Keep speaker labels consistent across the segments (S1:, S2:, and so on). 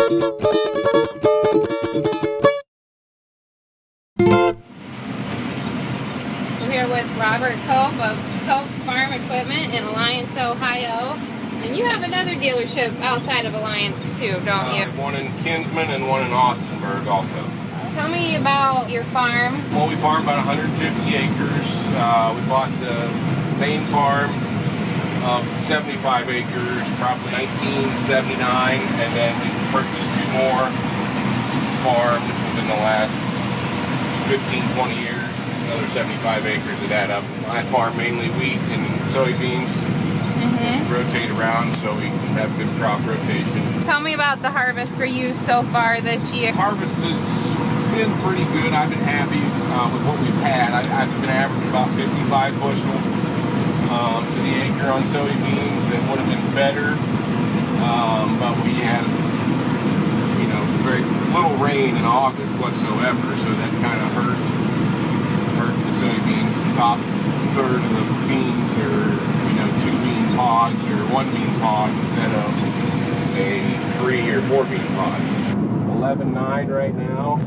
S1: We're here with Robert Cope of Cope Farm Equipment in Alliance, Ohio. And you have another dealership outside of Alliance too, don't you?
S2: One in Kinsman and one in Austinburg also.
S1: Tell me about your farm.
S2: Well, we farm about 150 acres. We bought the main farm of 75 acres, probably 1979, and then we purchased 2 more farms within the last 15, 20 years. Another 75 acres that add up. I farm mainly wheat and soybeans. Rotate around so we can have good crop rotation.
S1: Tell me about the harvest for you so far this year.
S2: Harvest has been pretty good. I've been happy with what we've had. I've been averaging about 55 bushel to the acre on soybeans. It would have been better, but we had, very little rain in August whatsoever, so that kind of hurt the soybeans. The top third of the beans are 2 bean pods or 1 bean pod instead of a 3 or 4 bean pod. 11.9 right now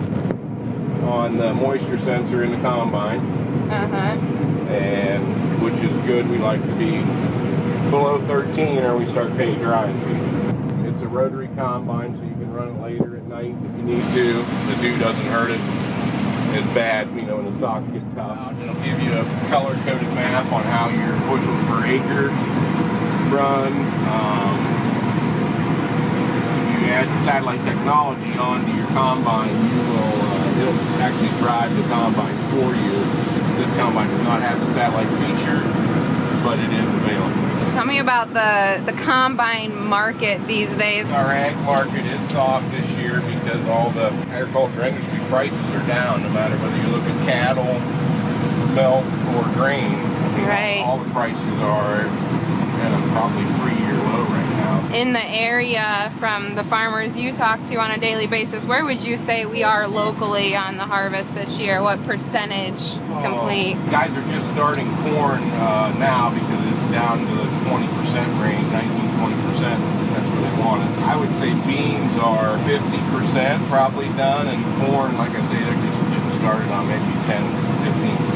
S2: on the moisture sensor in the combine. And which is good. We like to be below 13 or we start paying drying fee. It's a rotary combine, so you can run it later at night if you need to. The dew doesn't hurt it as bad, when the stalks get tough. It'll give you a color-coded map on how your bushels per acre run. If you add satellite technology onto your combine, it'll actually drive the combine for you. This combine does not have the satellite feature, but it is available.
S1: Tell me about the combine market these days.
S2: Our ag market is soft this year because all the agriculture industry prices are down, no matter whether you look at cattle, milk, or grain.
S1: Right.
S2: All the prices are at a probably 3-year low right now.
S1: In the area, from the farmers you talk to on a daily basis, where would you say we are locally on the harvest this year? What percentage complete?
S2: Guys are just starting corn now because it's down to the 20% range, 19-20%. That's where they want it. I would say beans are 50% probably done, and corn, like I say, they're just getting started on maybe 10-15%.